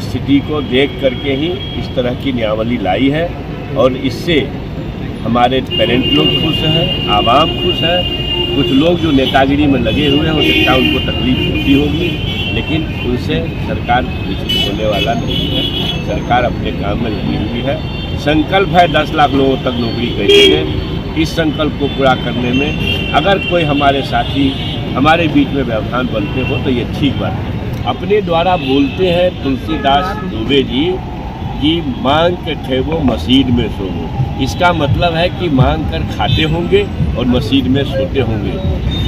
स्थिति को देख करके ही इस तरह की नियमावली लाई है और इससे हमारे पेरेंट लोग खुश हैं, आवाम खुश है। कुछ लोग जो नेतागिरी में लगे हुए हैं हो सकता है उनको तकलीफ होती होगी, लेकिन उनसे सरकार विचलित होने वाला नहीं है। सरकार अपने काम में लगी हुई है। संकल्प है 10 लाख लोगों तक नौकरी कैसे दें। इस संकल्प को पूरा करने में अगर कोई हमारे साथी हमारे बीच में व्यवधान बनते हो तो ये ठीक बात है। अपने द्वारा बोलते हैं तुलसीदास दुबे जी कि मांग के ठेवो मसीद में सोवो। इसका मतलब है कि मांग कर खाते होंगे और मसीद में सोते होंगे।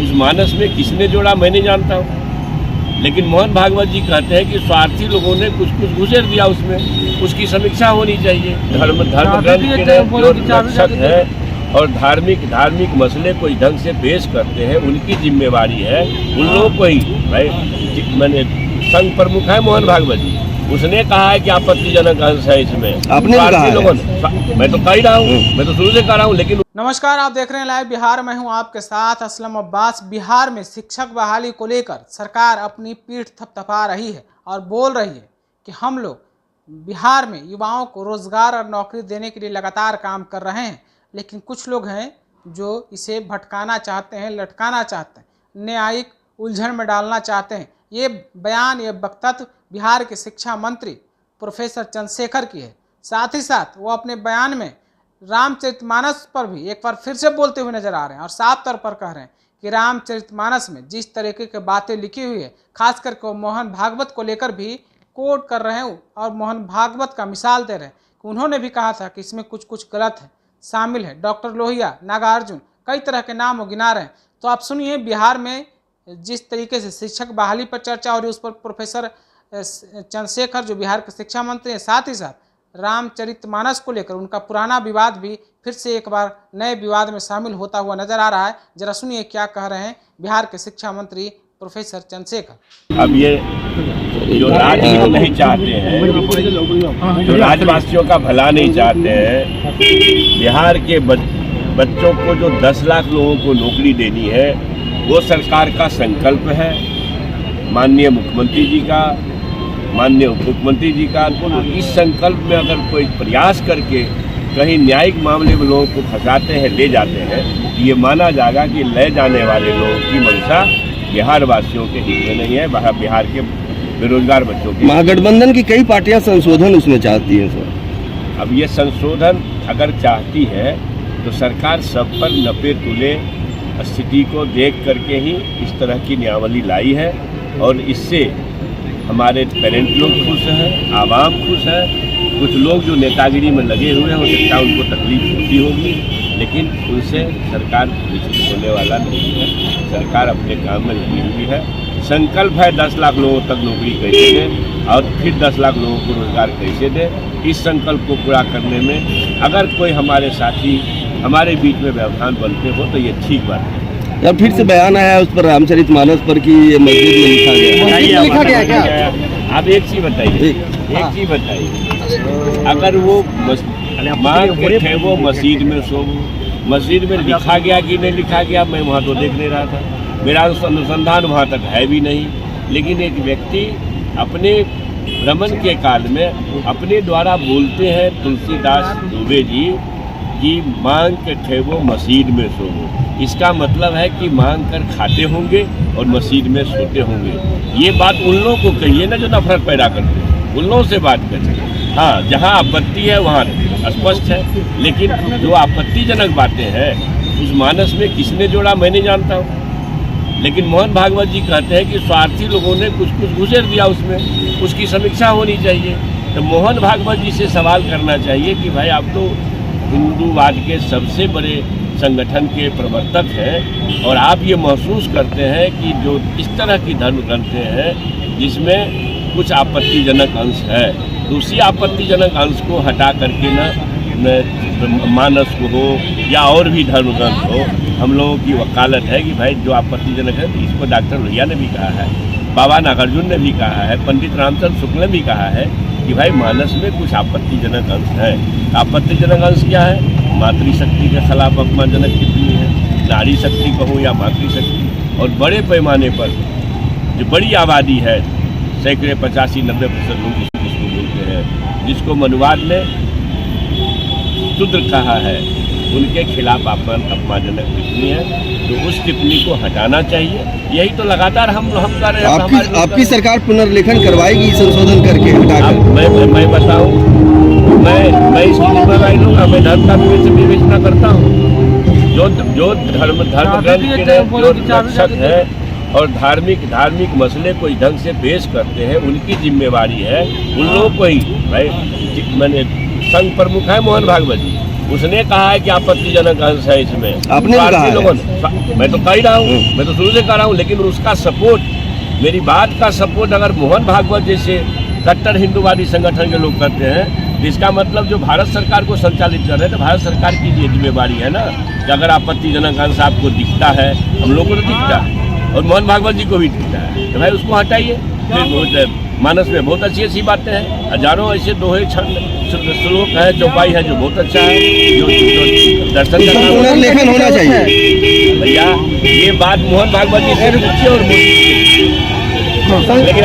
उस मानस में किसने जोड़ा मैं नहीं जानता हूँ, लेकिन मोहन भागवत जी कहते हैं कि स्वार्थी लोगों ने कुछ कुछ गुजर दिया, उसमें उसकी समीक्षा होनी चाहिए। धर्म ग्रंथ के जो रक्षक है और धार्मिक मसले को ढंग से पेश करते हैं, उनकी जिम्मेवारी है। उन लोगों को ही भाई मैंने संघ प्रमुख है मोहन भागवत जी, उसने कहा है कि आपत्तिजनक अंश है इसमें। आपने लोगों ने, मैं तो कह ही रहा हूँ, मैं तो शुरू से कह रहा हूँ। लेकिन नमस्कार, आप देख रहे हैं लाइव बिहार। मैं हूं आपके साथ असलम अब्बास। बिहार में शिक्षक बहाली को लेकर सरकार अपनी पीठ थपथपा रही है और बोल रही है कि हम लोग बिहार में युवाओं को रोजगार और नौकरी देने के लिए लगातार काम कर रहे हैं, लेकिन कुछ लोग हैं जो इसे भटकाना चाहते हैं, लटकाना चाहते हैं, न्यायिक उलझन में डालना चाहते हैं। ये बयान, ये वक्तव्य बिहार के शिक्षा मंत्री प्रोफेसर चंद्रशेखर की है। साथ ही साथ वो अपने बयान में रामचरितमानस पर भी एक बार फिर से बोलते हुए नजर आ रहे हैं और साफ तौर पर कह रहे हैं कि रामचरितमानस में जिस तरीके की बातें लिखी हुई है, खास करके वो मोहन भागवत को लेकर भी कोट कर रहे हैं और मोहन भागवत का मिसाल दे रहे हैं कि उन्होंने भी कहा था कि इसमें कुछ कुछ गलत है, शामिल है। डॉक्टर लोहिया, नागार्जुन, कई तरह के नाम वो गिना रहे हैं। तो आप सुनिए बिहार में जिस तरीके से शिक्षक बहाली पर चर्चा हो रही है, उस पर प्रोफेसर चंद्रशेखर जो बिहार के शिक्षा मंत्री हैं, साथ ही साथ रामचरितमानस को लेकर उनका पुराना विवाद भी फिर से एक बार नए विवाद में शामिल होता हुआ नजर आ रहा है। जरा सुनिए क्या कह रहे हैं बिहार के शिक्षा मंत्री प्रोफेसर चंद्रशेखर। अब ये जो राज्य नहीं चाहते हैं, जो राज्यवासियों का भला नहीं चाहते हैं, बिहार के बच्चों को जो 10 लाख लोगों को नौकरी देनी है, वो सरकार का संकल्प है। माननीय मुख्यमंत्री जी का, माननीय उप मुख्यमंत्री जी का। तो इस संकल्प में अगर कोई प्रयास करके कहीं न्यायिक मामले में लोगों को फंसाते हैं, ले जाते हैं, तो ये माना जाएगा कि ले जाने वाले लोगों की मंशा बिहार वासियों के हित में नहीं है, बिहार के बेरोजगार बच्चों की। महागठबंधन की कई पार्टियां संशोधन उसमें चाहती हैं सर। अब ये संशोधन अगर चाहती है तो सरकार सब पर नपे तुले स्थिति को देख करके ही इस तरह की नियमावली लाई है और इससे हमारे पेरेंट लोग खुश हैं, आवाम खुश है। कुछ लोग जो नेतागिरी में लगे हुए हैं हो सकता है उनको तकलीफ होती होगी, लेकिन उनसे सरकार विचलित होने वाला नहीं है। सरकार अपने काम में लगी हुई है। संकल्प है 10 लाख लोगों तक नौकरी कैसे दें और फिर 10 लाख लोगों को रोजगार कैसे दें। इस संकल्प को पूरा करने में अगर कोई हमारे साथी हमारे बीच में व्यवधान बनते हो तो ये ठीक बात है। यार फिर से बयान आया है उस पर रामचरितमानस पर कि ये मस्जिद में लिखा गया क्या? आप एक चीज बताइए, एक चीज बताइए, अगर वो मांग के ठेवो मस्जिद में सो, मस्जिद में लिखा गया कि नहीं लिखा गया मैं वहाँ तो देख नहीं रहा था, मेरा अनुसंधान वहाँ तक है भी नहीं। लेकिन एक व्यक्ति अपने भ्रमण के काल में अपने द्वारा बोलते हैं तुलसीदास दुबे जी कि मांग के ठेवो मस्जिद में सोवो। इसका मतलब है कि मांग कर खाते होंगे और मस्जिद में सोते होंगे। ये बात उन लोगों को कहिए ना जो नफरत पैदा करते हैं, उन लोगों से बात करिए। हाँ, जहाँ आपत्ति है वहाँ स्पष्ट है, लेकिन जो आपत्तिजनक बातें हैं उस मानस में किसने जोड़ा मैं नहीं जानता हूँ। लेकिन मोहन भागवत जी कहते हैं कि स्वार्थी लोगों ने कुछ कुछ गुजर दिया, उसमें उसकी समीक्षा होनी चाहिए। तो मोहन भागवत जी से सवाल करना चाहिए कि भाई आप तो हिंदूवाद के सबसे बड़े संगठन के प्रवर्तक हैं और आप ये महसूस करते हैं कि जो इस तरह की धर्म ग्रंथें हैं जिसमें कुछ आपत्तिजनक अंश है, तो उसी आपत्तिजनक अंश को हटा करके न मानस को हो या और भी धर्म ग्रंथ हो, हम लोगों की वकालत है कि भाई जो आपत्तिजनक है तो इसको डॉक्टर लोहिया ने भी कहा है, बाबा नागार्जुन ने भी कहा है, पंडित रामचंद्र शुक्ल ने भी कहा है कि भाई मानस में कुछ आपत्तिजनक अंश है। आपत्तिजनक अंश क्या है? मातृशक्ति के खिलाफ अपमानजनक टिप्पणी है, नारी शक्ति कहो या मातृशक्ति, और बड़े पैमाने पर जो बड़ी आबादी है, सैकड़े 85-90% लोग उसको हैं, जिसको मनुवाद ने शूद्र कहा है, उनके खिलाफ अपमानजनक टिप्पणी है, तो उस टिप्पणी को हटाना चाहिए। यही तो लगातार हम कर रहे हैं। आपकी सरकार पुनर्लेखन करवाएगी संशोधन करके हटाकर? मैं बताऊं, मैं इसकी जिम्मेदारी लूंगा। मैं धर्म का विवेचना करता हूँ। जो धर्म ग्रंथ के जो रक्षक है और धार्मिक मसले को ढंग से पेश करते हैं, उनकी जिम्मेवारी है। उन लोगों को ही भाई, मैंने संघ प्रमुख है मोहन भागवत जी, उसने कहा है कि आपत्तिजनक अंश है इसमें। आपने कहा लोगों ने, मैं तो कह ही रहा हूँ, मैं तो शुरू से कह रहा हूँ, लेकिन उसका सपोर्ट, मेरी बात का सपोर्ट अगर मोहन भागवत जैसे कट्टर हिंदूवादी संगठन के लोग करते हैं, इसका मतलब जो भारत सरकार को संचालित कर रहे हैं, तो भारत सरकार की ये जिम्मेवारी है ना कि अगर आपत्तिजनक अंश आपको दिखता है, हम लोगों को तो दिखता है और मोहन भागवत जी को भी दिखता है, तो भाई उसको हटाइए। मानस में बहुत अच्छी अच्छी बातें हैं, हजारों ऐसे दोहे श्लोक है, चौपाई है, जो बहुत अच्छा है, जो दर्शन का पुनर्लेखन होना चाहिए। भैया ये बात मोहन भागवत जी से पूछिए और लेकिन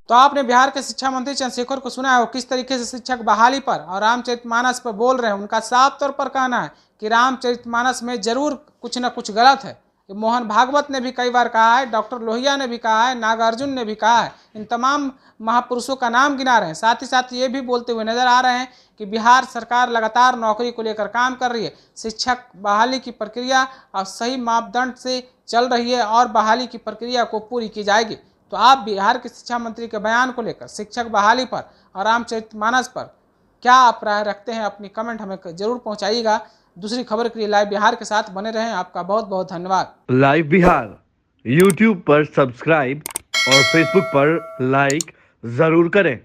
तो आपने बिहार के शिक्षा मंत्री चंद्रशेखर को सुना है, वो किस तरीके से शिक्षक बहाली पर और रामचरितमानस पर बोल रहे हैं। उनका साफ तौर पर कहना है कि रामचरितमानस में जरूर कुछ न कुछ गलत है। मोहन भागवत ने भी कई बार कहा है, डॉक्टर लोहिया ने भी कहा है, नागार्जुन ने भी कहा है, इन तमाम महापुरुषों का नाम गिना रहे हैं। साथ ही साथ ये भी बोलते हुए नजर आ रहे हैं कि बिहार सरकार लगातार नौकरी को लेकर काम कर रही है, शिक्षक बहाली की प्रक्रिया अब सही मापदंड से चल रही है और बहाली की प्रक्रिया को पूरी की जाएगी। तो आप बिहार के शिक्षा मंत्री के बयान को लेकर, शिक्षक बहाली पर और रामचरितमानस पर क्या आप राय रखते हैं, अपनी कमेंट हमें जरूर पहुँचाइएगा। दूसरी खबर के लिए लाइव बिहार के साथ बने रहें। आपका बहुत बहुत धन्यवाद। लाइव बिहार यूट्यूब पर सब्सक्राइब और फेसबुक पर लाइक जरूर करें।